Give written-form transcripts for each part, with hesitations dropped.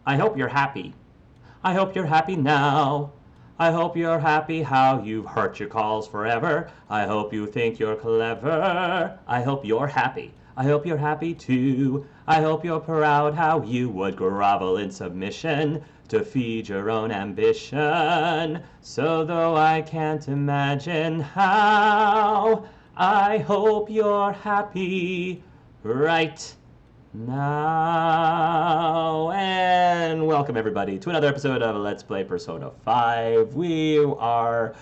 I hope you're happy. I hope you're happy now. I hope you're happy how you've hurt your calls forever. I hope you think you're clever. I hope you're happy. I hope you're happy too. I hope you're proud how you would grovel in submission to feed your own ambition. So though I can't imagine how, I hope you're happy right now. And welcome everybody to another episode of Let's Play Persona 5. We are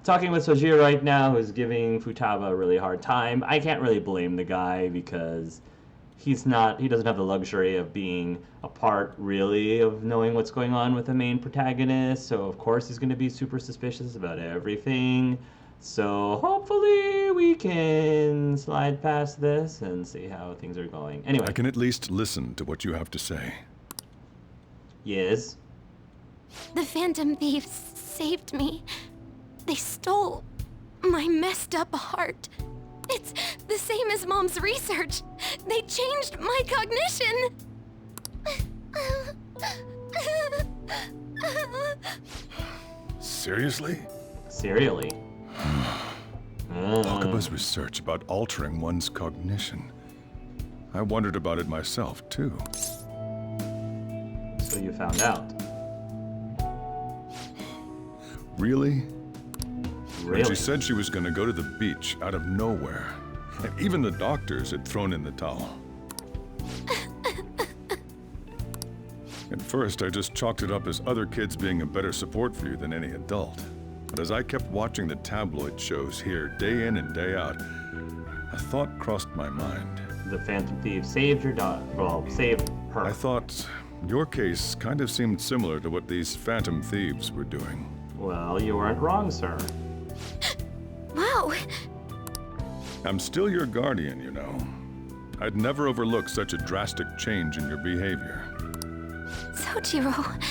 talking with Sojiro right now, who's giving Futaba a really hard time. I can't really blame the guy because he doesn't have the luxury of being a part really of knowing what's going on with the main protagonist, so of course he's going to be super suspicious about everything. So hopefully we can slide past this and see how things are going. Anyway. I can at least listen to what you have to say. Yes? The Phantom Thieves saved me. They stole my messed up heart. It's the same as Mom's research. They changed my cognition. Seriously? Serially. Wakaba's research about altering one's cognition. I wondered about it myself, too. So you found out. Really? Really? She said she was going to go to the beach out of nowhere. And even the doctors had thrown in the towel. At first, I just chalked it up as other kids being a better support for you than any adult. But as I kept watching the tabloid shows here day in and day out, a thought crossed my mind. The Phantom Thieves saved your daughter. Well, saved her. I thought your case kind of seemed similar to what these Phantom Thieves were doing. Well, you weren't wrong, sir. Wow. I'm still your guardian, you know. I'd never overlook such a drastic change in your behavior. Sojiro.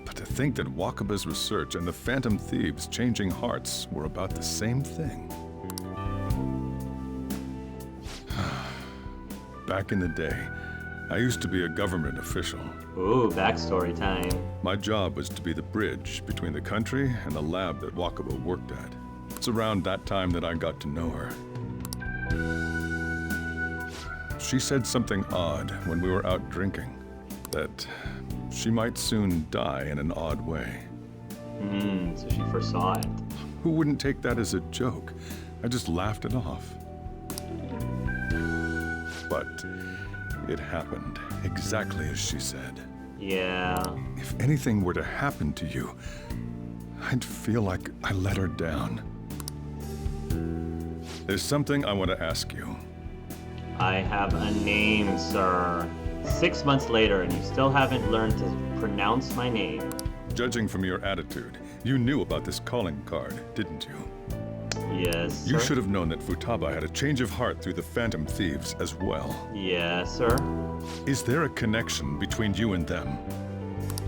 But to think that Wakaba's research and the Phantom Thieves changing hearts were about the same thing. Back in the day, I used to be a government official. Ooh, backstory time. My job was to be the bridge between the country and the lab that Wakaba worked at. It's around that time that I got to know her. She said something odd when we were out drinking, that she might soon die in an odd way. So she foresaw it. Who wouldn't take that as a joke? I just laughed it off. But it happened exactly as she said. Yeah. If anything were to happen to you, I'd feel like I let her down. There's something I want to ask you. I have a name, sir. 6 months later, and you still haven't learned to pronounce my name. Judging from your attitude, you knew about this calling card, didn't you? Yes, sir. You should have known that Futaba had a change of heart through the Phantom Thieves as well. Yes, sir. Is there a connection between you and them?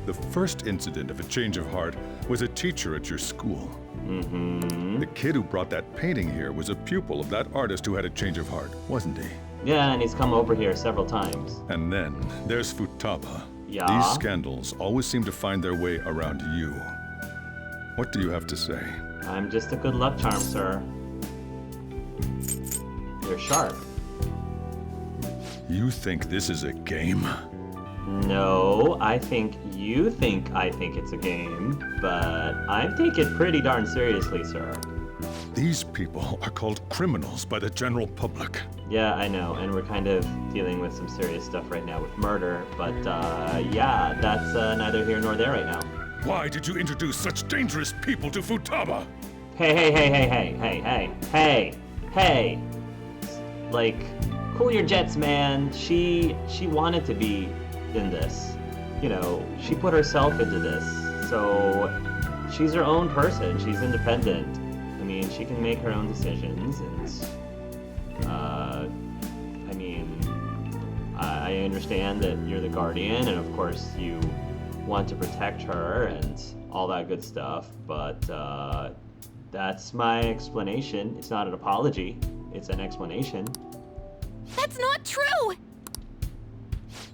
The first incident of a change of heart was a teacher at your school. The kid who brought that painting here was a pupil of that artist who had a change of heart, wasn't he? Yeah, and he's come over here several times. And then there's Futaba. Yeah? These scandals always seem to find their way around you. What do you have to say? I'm just a good luck charm, sir. You're sharp. You think this is a game? No, I think you think I think it's a game, but I take it pretty darn seriously, sir. These people are called criminals by the general public. Yeah, I know, and we're kind of dealing with some serious stuff right now with murder, but yeah, that's neither here nor there right now. Why did you introduce such dangerous people to Futaba? Hey. Like, cool your jets, man. She wanted to be in this. You know, she put herself into this. So she's her own person. She's independent. I mean, she can make her own decisions, and I mean, I understand that you're the guardian, and of course you want to protect her and all that good stuff, but that's my explanation. It's not an apology, it's an explanation. That's not true!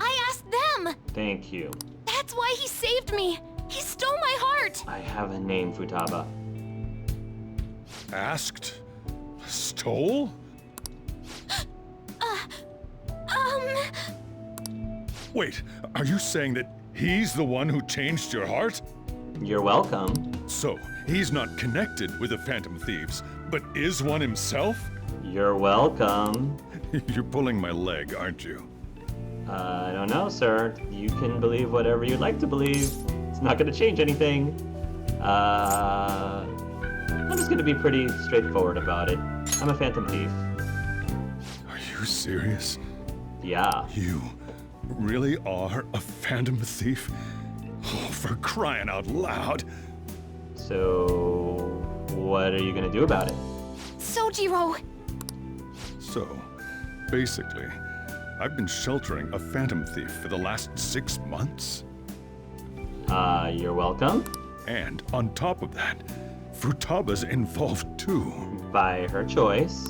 I asked them! mom! Thank you. That's why he saved me! He stole my heart! I have a name, Futaba. Asked? Stole? Wait, are you saying that he's the one who changed your heart? You're welcome. So, he's not connected with the Phantom Thieves, but is one himself? You're welcome. You're pulling my leg, aren't you? I don't know, sir. You can believe whatever you'd like to believe. It's not going to change anything. I'm just going to be pretty straightforward about it. I'm a Phantom Thief. Are you serious? Yeah. You really are a Phantom Thief? Oh, for crying out loud! So, what are you going to do about it? Sojiro! So, basically, I've been sheltering a Phantom Thief for the last 6 months. You're welcome. And on top of that, Futaba's involved too. By her choice.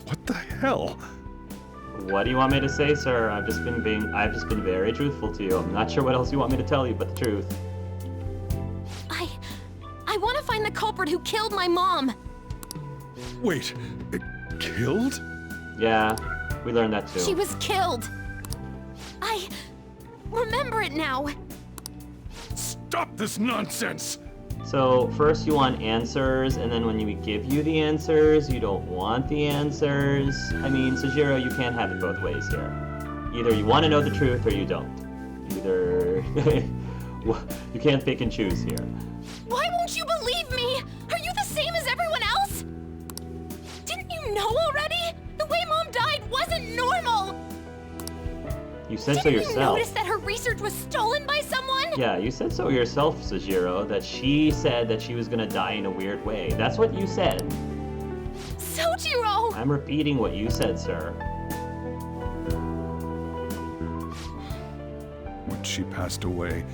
What the hell? What do you want me to say, sir? I've just been very truthful to you. I'm not sure what else you want me to tell you but the truth. I want to find the culprit who killed my mom! Wait, killed? Yeah, we learned that too. She was killed! I remember it now! Stop this nonsense! So, first you want answers, and then when we give you the answers, you don't want the answers. I mean, Sojiro, you can't have it both ways here. Either you want to know the truth or you don't. Either... you can't pick and choose here. Why won't you believe me? Are you the same as everyone else? Didn't you know already? The way Mom died wasn't normal! You said so Didn't yourself. you notice that her research was stolen by someone? Yeah, you said so yourself, Sojiro, that she said that she was gonna die in a weird way. That's what you said. Sojiro! I'm repeating what you said, sir. When she passed away,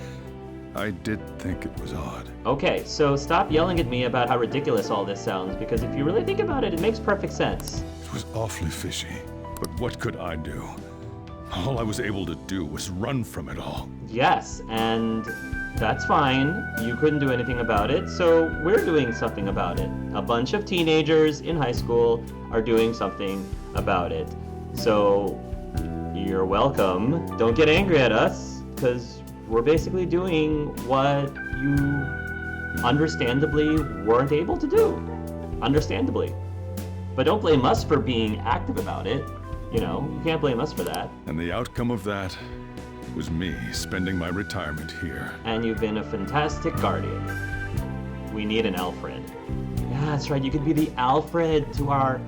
I did think it was odd. Okay, so stop yelling at me about how ridiculous all this sounds, because if you really think about it, it makes perfect sense. It was awfully fishy, but what could I do? All I was able to do was run from it all. Yes, and that's fine. You couldn't do anything about it, so we're doing something about it. A bunch of teenagers in high school are doing something about it. So, you're welcome. Don't get angry at us, because we're basically doing what you understandably weren't able to do. Understandably. But don't blame us for being active about it. You know, you can't blame us for that. And the outcome of that was me spending my retirement here. And you've been a fantastic guardian. We need an Alfred. Yeah, that's right. You could be the Alfred to our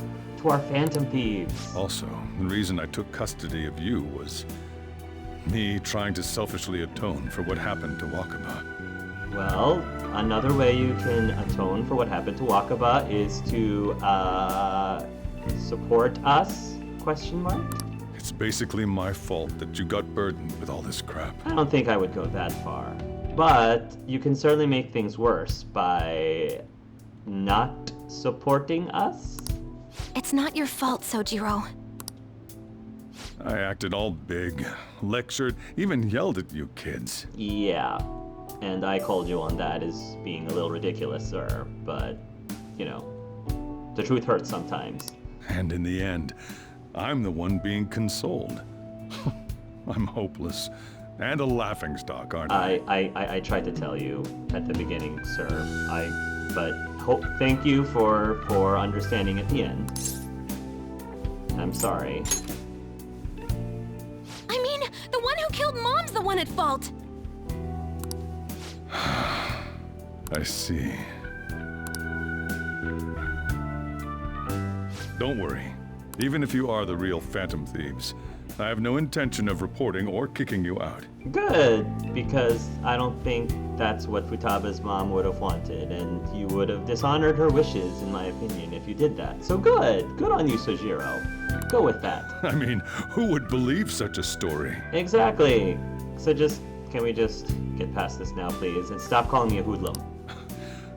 Phantom Thieves. Also, the reason I took custody of you was me trying to selfishly atone for what happened to Wakaba. Well, another way you can atone for what happened to Wakaba is to support us? Question mark? It's basically my fault that you got burdened with all this crap. I don't think I would go that far. But you can certainly make things worse by not supporting us. It's not your fault, Sojiro. I acted all big, lectured, even yelled at you kids. Yeah, and I called you on that as being a little ridiculous, sir. But, you know, the truth hurts sometimes. And in the end, I'm the one being consoled. I'm hopeless. And a laughingstock, aren't I? I tried to tell you at the beginning, sir. Thank you for understanding at the end. I'm sorry. I mean, the one who killed Mom's the one at fault! I see. Don't worry. Even if you are the real Phantom Thieves, I have no intention of reporting or kicking you out. Good, because I don't think that's what Futaba's mom would have wanted, and you would have dishonored her wishes, in my opinion, if you did that. So good. Good on you, Sojiro. Go with that. I mean, who would believe such a story? Exactly. So can we just get past this now, please, and stop calling me a hoodlum?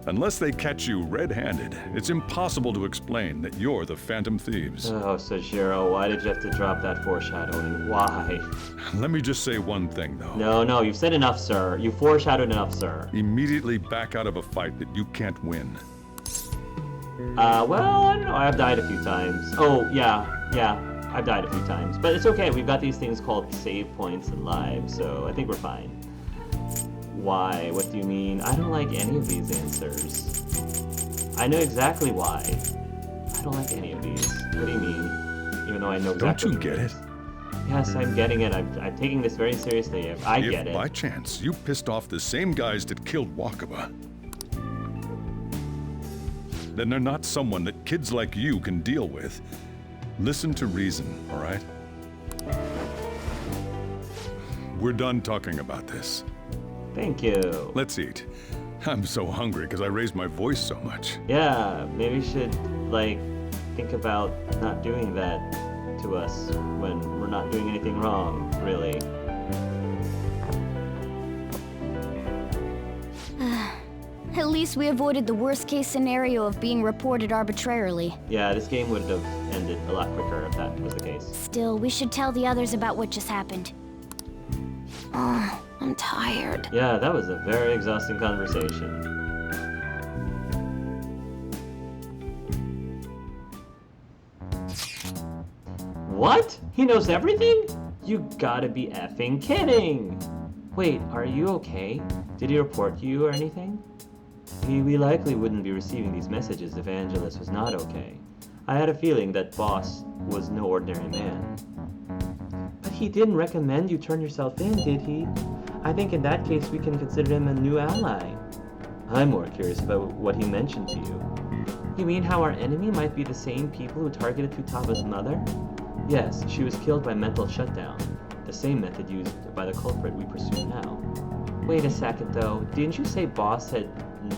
Unless they catch you red-handed, it's impossible to explain that you're the Phantom Thieves. Oh, Sojiro, why did you have to drop that foreshadowing? Why? Let me just say one thing, though. No, you've said enough, sir. You foreshadowed enough, sir. Immediately back out of a fight that you can't win. Well, I don't know. I've died a few times. Oh, yeah. I've died a few times. But it's okay. We've got these things called save points and lives, so I think we're fine. Why? What do you mean? I don't like any of these answers. I know exactly why. I don't like any of these. What do you mean? Even though I know exactly. Don't you get it? Yes, I'm getting it. I'm taking this very seriously. I get it. If by chance you pissed off the same guys that killed Wakaba, then they're not someone that kids like you can deal with. Listen to reason, all right? We're done talking about this. Thank you. Let's eat. I'm so hungry because I raised my voice so much. Yeah, maybe you should, like, think about not doing that to us when we're not doing anything wrong, really. At least we avoided the worst-case scenario of being reported arbitrarily. Yeah, this game would have ended a lot quicker if that was the case. Still, we should tell the others about what just happened. Oh, I'm tired. Yeah, that was a very exhausting conversation. What? He knows everything? You gotta be effing kidding! Wait, are you okay? Did he report you or anything? We likely wouldn't be receiving these messages if Angelus was not okay. I had a feeling that boss was no ordinary man. But he didn't recommend you turn yourself in, did he? I think in that case we can consider him a new ally. I'm more curious about what he mentioned to you. You mean how our enemy might be the same people who targeted Futaba's mother? Yes, she was killed by mental shutdown, the same method used by the culprit we pursue now. Wait a second though, didn't you say boss had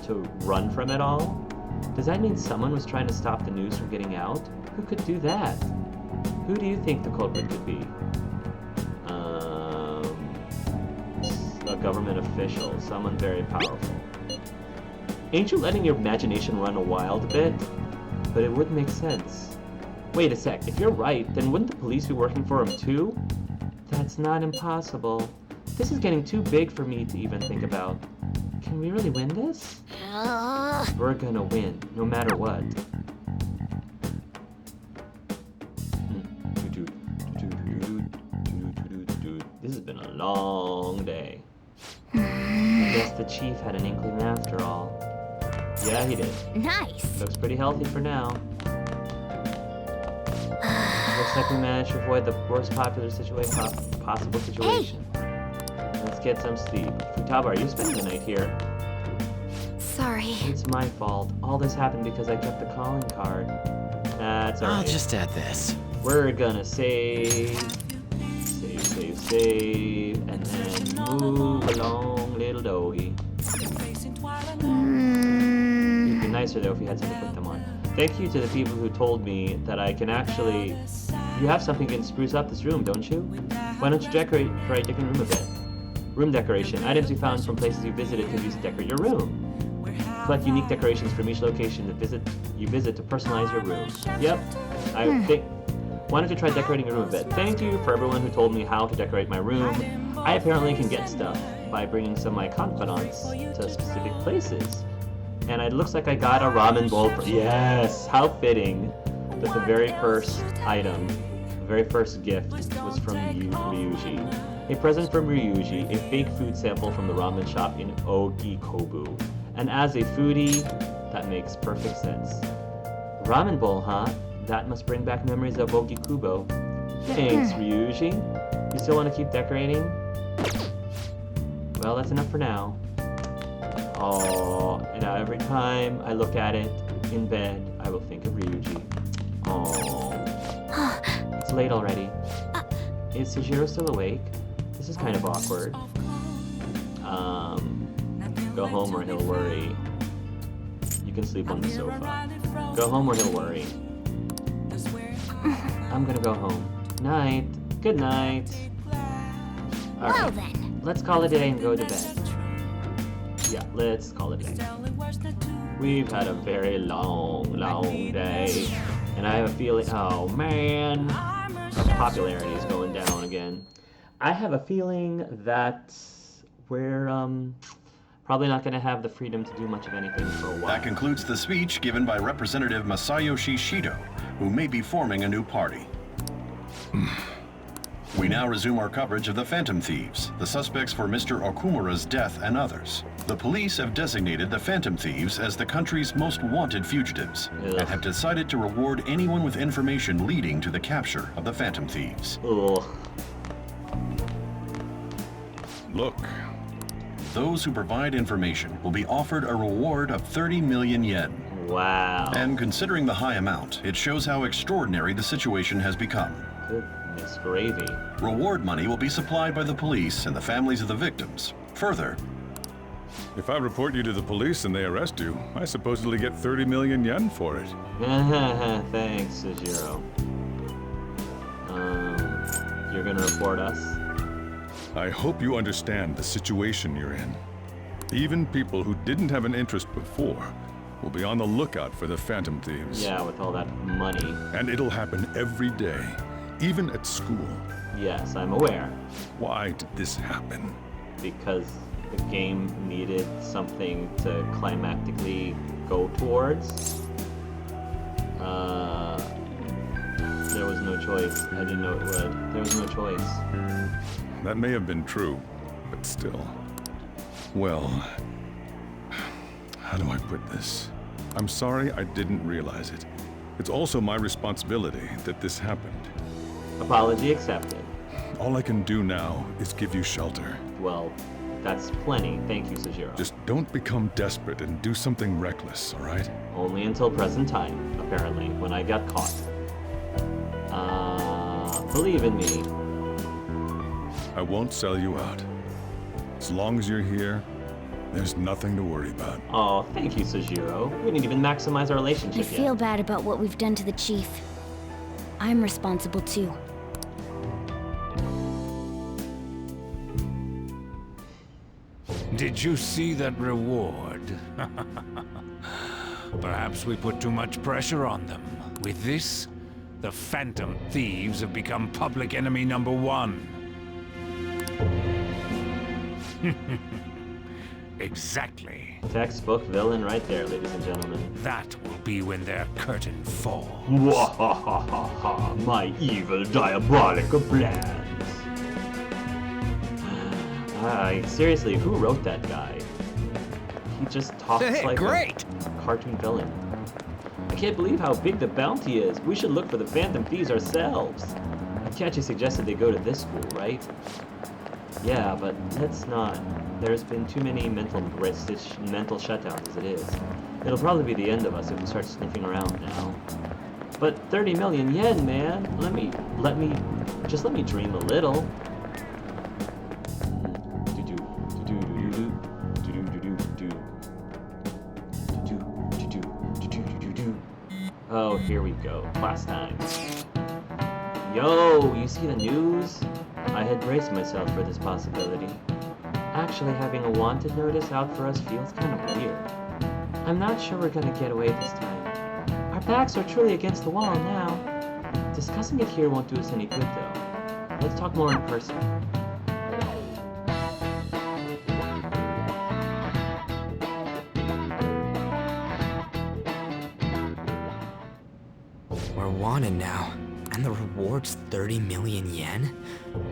to run from it all? Does that mean someone was trying to stop the news from getting out? Who could do that? Who do you think the culprit could be? A government official, someone very powerful. Ain't you letting your imagination run a wild bit? But it would make sense. Wait a sec, if you're right, then wouldn't the police be working for him too? That's not impossible. This is getting too big for me to even think about. Can we really win this? We're gonna win, no matter what. This has been a long day. I guess the chief had an inkling after all. Yeah, he did. Nice. Looks pretty healthy for now. Looks like we managed to avoid the worst possible situation. Let's get some sleep. Futaba, are you spending the night here? Sorry. It's my fault. All this happened because I kept the calling card. That's alright. I'll just add this. We're gonna save, and then move along, little doggy. It'd be nicer though if you had something to put them on. Thank you to the people who told me that I can actually... You have something that can spruce up this room, don't you? Why don't you decorate your room a bit? Room decoration. Items you found from places you visited could use to decorate your room. Collect unique decorations from each location you visit to personalize your room. Yep. I think... Why don't you try decorating your room a bit? Thank you for everyone who told me how to decorate my room. I apparently can get stuff by bringing some of my confidants to specific places. And it looks like I got a ramen bowl for... Yes! How fitting that the very first item, the very first gift was from Ryuji. A present from Ryuji, a fake food sample from the ramen shop in Ogikobu. And as a foodie, that makes perfect sense. Ramen bowl, huh? That must bring back memories of Ogikubo. Thanks, Ryuji. You still want to keep decorating? Well, that's enough for now. Oh, and now every time I look at it in bed, I will think of Ryuji. Oh, it's late already. Is Sojiro still awake? This is kind of awkward. Go home or he'll worry. You can sleep on the sofa. Go home or he'll worry. I'm gonna go home. Night. Good night. All right. Well then. Let's call it a day and go to bed. Yeah, let's call it a day. We've had a very long day. And I have a feeling, oh man, our popularity is going down again. I have a feeling that we're probably not going to have the freedom to do much of anything for a while. That concludes the speech given by Representative Masayoshi Shido, who may be forming a new party. We now resume our coverage of the Phantom Thieves, the suspects for Mr. Okumura's death and others. The police have designated the Phantom Thieves as the country's most wanted fugitives and have decided to reward anyone with information leading to the capture of the Phantom Thieves. Ugh. Look, Those who provide information will be offered a reward of 30 million yen. Wow. And considering the high amount, it shows how extraordinary the situation has become. Goodness gravy. Reward money will be supplied by the police and the families of the victims. Further, if I report you to the police and they arrest you, I supposedly get 30 million yen for it. Thanks, Sojiro. You're gonna report us? I hope you understand the situation you're in. Even people who didn't have an interest before will be on the lookout for the Phantom Thieves. Yeah, with all that money. And it'll happen every day, even at school. Yes, I'm aware. Why did this happen? Because the game needed something to climactically go towards. There was no choice. I didn't know it would. There was no choice. That may have been true, but still. Well, how do I put this? I'm sorry I didn't realize it. It's also my responsibility that this happened. Apology accepted. All I can do now is give you shelter. Well, that's plenty. Thank you, Sojiro. Just don't become desperate and do something reckless, all right? Only until present time, apparently, when I got caught. Believe in me. I won't sell you out. As long as you're here, there's nothing to worry about. Oh, thank you, Sojiro. We didn't even maximize our relationship I yet. feel bad about what we've done to the chief. I'm responsible too. Did you see that reward? Perhaps we put too much pressure on them. With this, the Phantom Thieves have become public enemy #1. Exactly. Textbook villain right there, ladies and gentlemen. That will be when their curtain falls. Wahahaha, my evil, diabolical plans. Seriously, who wrote that guy? He just talks like great! a cartoon villain. I can't believe how big the bounty is. We should look for the Phantom Thieves ourselves. Akechi suggested they go to this school, right? Yeah, but let's not. There's been too many mental shutdowns as it is. It'll probably be the end of us if we start sniffing around now. But 30 million yen, man. Let me dream a little. Oh, here we go. Class time. Yo, you see the news? I had braced myself for this possibility. Actually, having a wanted notice out for us feels kind of weird. I'm not sure we're gonna get away this time. Our backs are truly against the wall now. Discussing it here won't do us any good, though. Let's talk more in person. We're wanted now, and the reward's 30 million yen?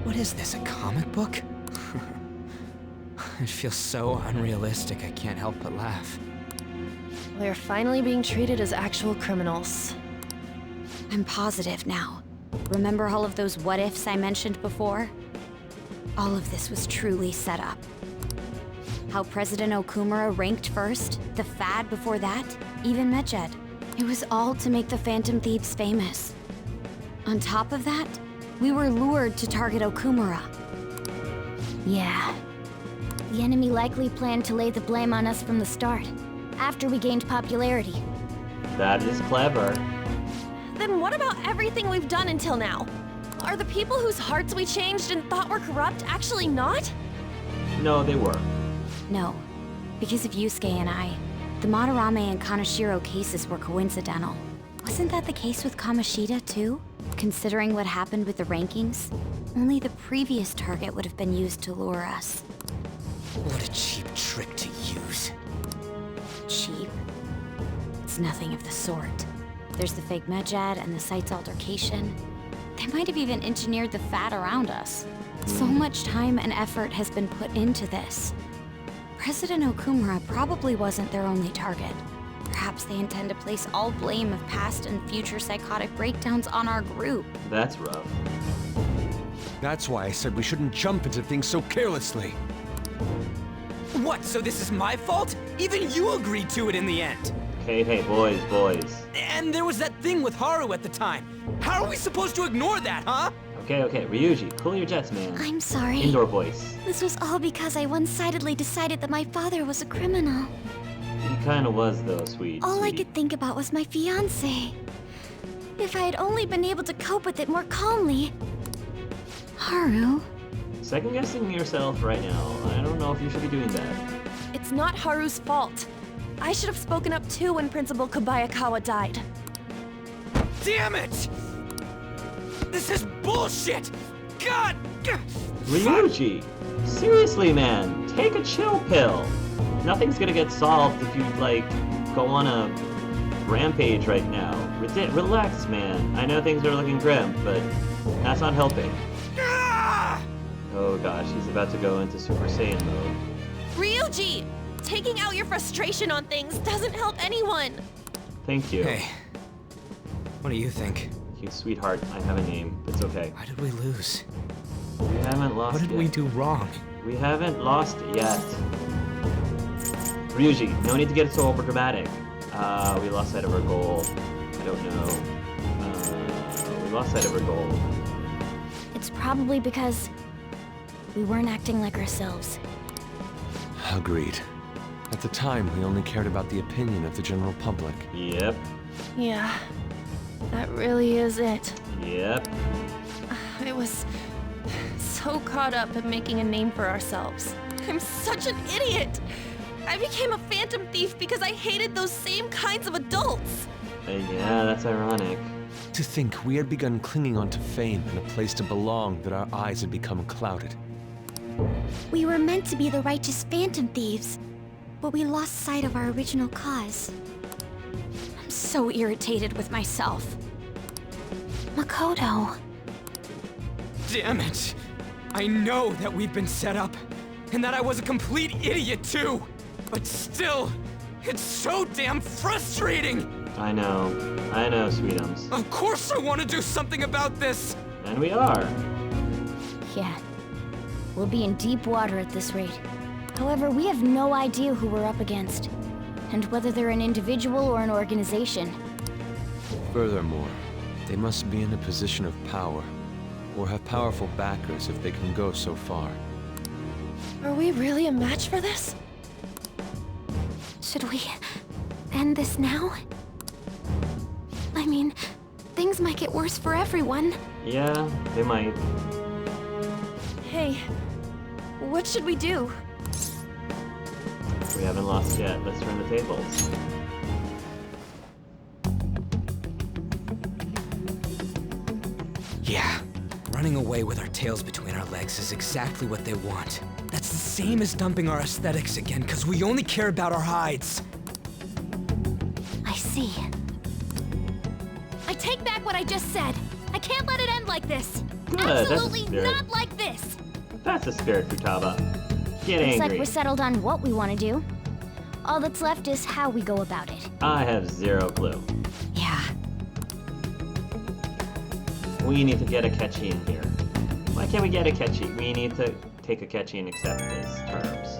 What is this, a comic book? It feels so unrealistic I can't help but laugh. We're finally being treated as actual criminals. I'm positive now. Remember all of those what-ifs I mentioned before? All of this was truly set up. How President Okumura ranked first, the fad before that, even Medjed. It was all to make the Phantom Thieves famous. On top of that, we were lured to target Okumura. Yeah. The enemy likely planned to lay the blame on us from the start, after we gained popularity. That is clever. Then what about everything we've done until now? Are the people whose hearts we changed and thought were corrupt actually not? No, they were. No, because of Yusuke and I. The Madarame and Kaneshiro cases were coincidental. Wasn't that the case with Kamoshida, too? Considering what happened with the rankings, only the previous target would have been used to lure us. What a cheap trick to use. Cheap? It's nothing of the sort. There's the fake Medjed and the site's altercation. They might have even engineered the fat around us. So much time and effort has been put into this. President Okumura probably wasn't their only target. Perhaps they intend to place all blame of past and future psychotic breakdowns on our group. That's rough. That's why I said we shouldn't jump into things so carelessly. What, so this is my fault? Even you agreed to it in the end. Hey, boys. And there was that thing with Haru at the time. How are we supposed to ignore that, huh? Okay, Ryuji, cool your jets, man. I'm sorry. Indoor voice. This was all because I one-sidedly decided that my father was a criminal. He kinda was, though, sweet. All I could think about was my fiancé. If I had only been able to cope with it more calmly. Haru? Second-guessing yourself right now. I don't know if you should be doing that. It's not Haru's fault. I should have spoken up too when Principal Kobayakawa died. Damn it! This is bullshit! God! Ryuji! Seriously, man, take a chill pill. Nothing's gonna get solved if you, like, go on a rampage right now. Relax, man. I know things are looking grim, but that's not helping. Oh gosh, he's about to go into Super Saiyan mode. Ryuji! Taking out your frustration on things doesn't help anyone! Thank you. Hey, what do you think? Cute sweetheart, I have a name. It's okay. Why did we lose? We haven't lost What did yet. we do wrong? We haven't lost yet. Ryuji, no need to get so overdramatic. We lost sight of our goal. I don't know. We lost sight of our goal. It's probably because we weren't acting like ourselves. Agreed. At the time, we only cared about the opinion of the general public. Yep. Yeah, that really is it. Yep. I was so caught up in making a name for ourselves. I'm such an idiot! I became a phantom thief because I hated those same kinds of adults! Yeah, that's ironic. To think we had begun clinging onto fame and a place to belong that our eyes had become clouded. We were meant to be the righteous phantom thieves, but we lost sight of our original cause. I'm so irritated with myself. Makoto. Damn it! I know that we've been set up, and that I was a complete idiot too! But still, it's so damn frustrating! I know, sweetums. Of course I want to do something about this! And we are. Yeah. We'll be in deep water at this rate. However, we have no idea who we're up against, and whether they're an individual or an organization. Furthermore, they must be in a position of power, or have powerful backers if they can go so far. Are we really a match for this? Should we end this now? I mean, things might get worse for everyone. Yeah, they might. Hey, what should we do? We haven't lost yet. Let's turn the tables. Yeah, running away with our tails between our legs is exactly what they want. That's the same as dumping our aesthetics again, because we only care about our hides. I see. I take back what I just said. I can't let it end like this. That's Absolutely the spirit. not like this. That's the spirit, Futaba. Get Looks like angry. we're settled on what we want to do. All that's left is how we go about it. I have zero clue. Yeah. We need to get Akechi in here. Why can't we get Akechi? We need to take Akechi and accept his terms.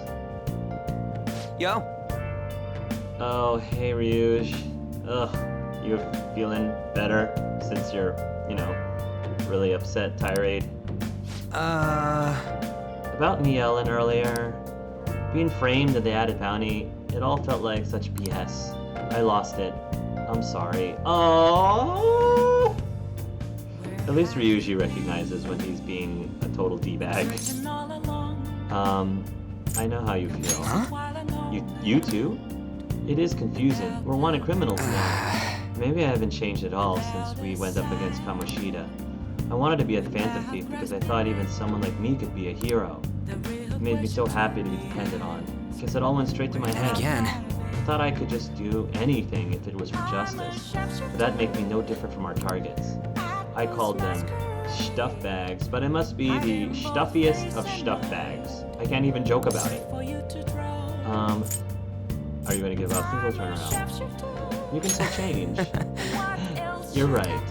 Yo, Oh, hey Ryuj. Ugh, you feeling better since you're, really upset tirade? About Nielen earlier, being framed in the added bounty, it all felt like such BS. I lost it. I'm sorry. Oh. At least Ryuji recognizes when he's being a total D-bag. I know how you feel. huh? You too? It is confusing. We're wanted criminals now. Maybe I haven't changed at all since we went up against Kamoshida. I wanted to be a phantom thief because I thought even someone like me could be a hero. It made me so happy to be depended on. Guess it all went straight to my head. Again. I thought I could just do anything if it was for justice. But that'd make me no different from our targets. I called them stuff bags, but it must be the stuffiest of stuff bags. I can't even joke about it. Are you gonna give up? Think we'll turn around. You can still change. You're right.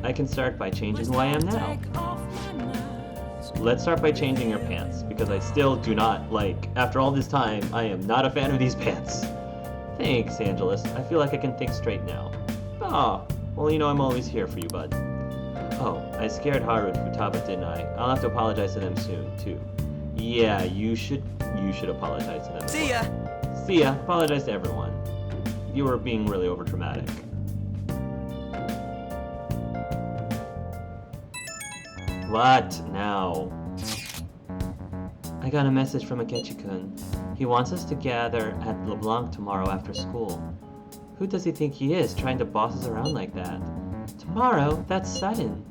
I can start by changing who I am now. Let's start by changing your pants, because I still do not like, after all this time, I am not a fan of these pants. Thanks, Angelus. I feel like I can think straight now. Oh, well, you know I'm always here for you, bud. Oh, I scared Haru and Futaba, didn't I? I'll have to apologize to them soon, too. Yeah, you should apologize to them. See ya! See ya. Apologize to everyone. You were being really overdramatic. What now? I got a message from Akechi-kun. He wants us to gather at LeBlanc tomorrow after school. Who does he think he is, trying to boss us around like that? Tomorrow? That's sudden.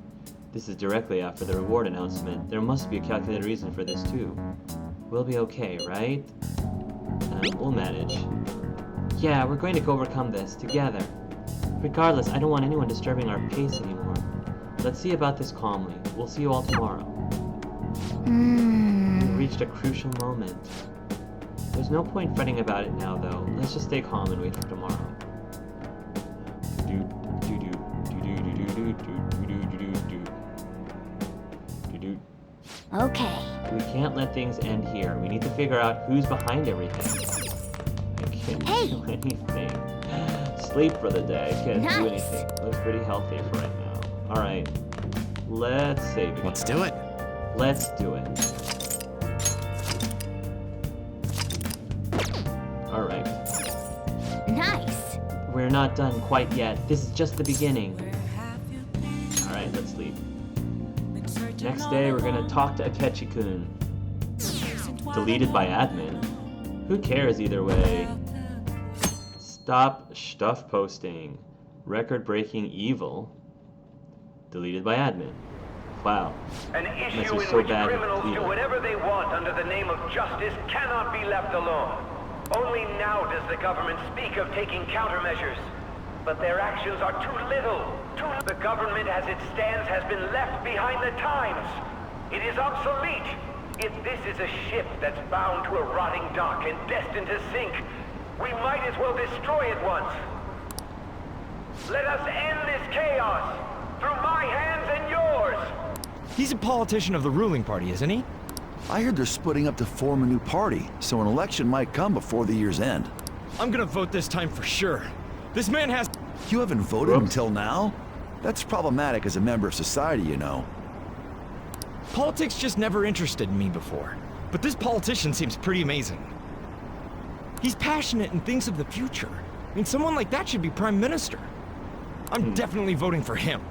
This is directly after the reward announcement. There must be a calculated reason for this too. We'll be okay, right? We'll manage. Yeah, we're going to overcome this, together. Regardless, I don't want anyone disturbing our pace anymore. Let's see about this calmly. We'll see you all tomorrow. We've reached a crucial moment. There's no point fretting about it now, though. Let's just stay calm and wait for tomorrow. Okay. We can't let things end here. We need to figure out who's behind everything. I can't do anything. Sleep for the day. Can't do anything. Looks pretty healthy for right now. Alright. Let's save it. Let's do it. Let's do it. Alright. Nice. We're not done quite yet. This is just the beginning. Alright, let's sleep. Next day, we're gonna talk to Akechi-kun. Deleted by admin. Who cares either way? Stop stuff posting. Record-breaking evil. Deleted by admin. Wow. An issue in which criminals do whatever they want under the name of justice cannot be left alone. Only now does the government speak of taking countermeasures. But their actions are too little. The government as it stands has been left behind the times. It is obsolete. If this is a ship that's bound to a rotting dock and destined to sink, we might as well destroy it once. Let us end this chaos through my hands and yours. He's a politician of the ruling party, isn't he? I heard they're splitting up to form a new party, so an election might come before the year's end. I'm gonna vote this time for sure. This man has... You haven't voted until now? That's problematic as a member of society, you know. Politics just never interested me before. But this politician seems pretty amazing. He's passionate and thinks of the future. I mean, someone like that should be prime minister. I'm definitely voting for him.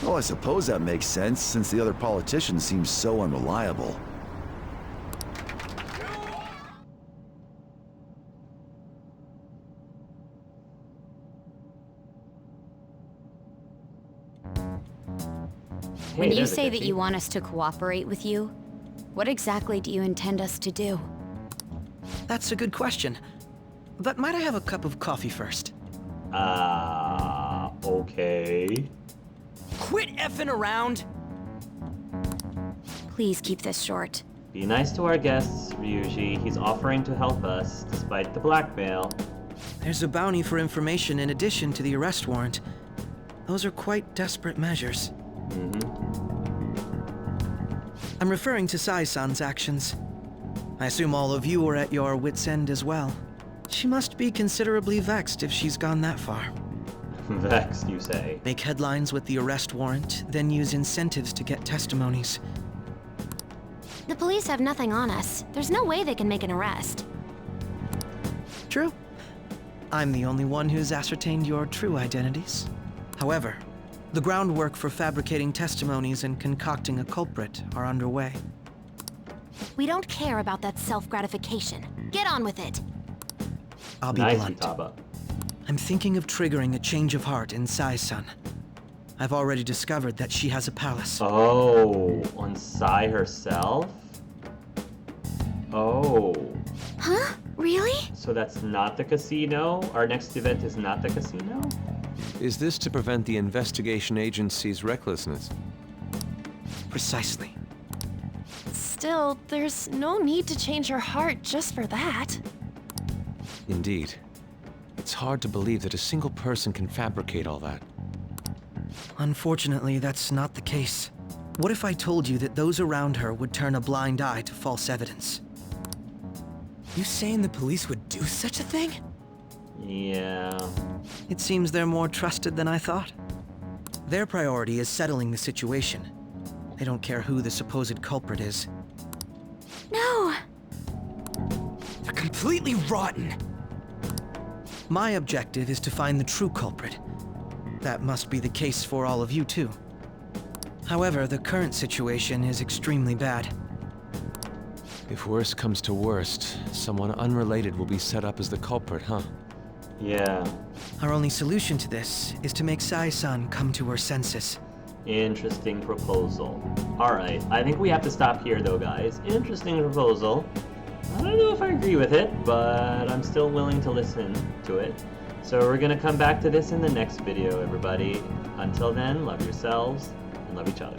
Well, I suppose that makes sense, since the other politicians seem so unreliable. When you say that you want us to cooperate with you, what exactly do you intend us to do? That's a good question. But might I have a cup of coffee first? Okay. Quit effing around! Please keep this short. Be nice to our guests, Ryuji. He's offering to help us, despite the blackmail. There's a bounty for information in addition to the arrest warrant. Those are quite desperate measures. I'm referring to Sai-san's actions. I assume all of you are at your wits' end as well. She must be considerably vexed if she's gone that far. Vexed, you say? Make headlines with the arrest warrant, then use incentives to get testimonies. The police have nothing on us. There's no way they can make an arrest. True. I'm the only one who's ascertained your true identities. However, the groundwork for fabricating testimonies and concocting a culprit are underway. We don't care about that self-gratification. Get on with it. I'll be Nice, blunt. Futaba. I'm thinking of triggering a change of heart in Sai-san. I've already discovered that she has a palace. Oh, on Sai herself? Oh. Huh? Really? So that's not the casino? Our next event is not the casino? Is this to prevent the investigation agency's recklessness? Precisely. Still, there's no need to change her heart just for that. Indeed. It's hard to believe that a single person can fabricate all that. Unfortunately, that's not the case. What if I told you that those around her would turn a blind eye to false evidence? You saying the police would do such a thing? Yeah. It seems they're more trusted than I thought. Their priority is settling the situation. They don't care who the supposed culprit is. No! They're completely rotten! My objective is to find the true culprit. That must be the case for all of you, too. However, the current situation is extremely bad. If worst comes to worst, someone unrelated will be set up as the culprit, huh? Yeah. Our only solution to this is to make Sai-san come to her senses. Interesting proposal. Alright, I think we have to stop here though, guys. Interesting proposal. I don't know if I agree with it, but I'm still willing to listen to it. So we're gonna come back to this in the next video, everybody. Until then, love yourselves and love each other.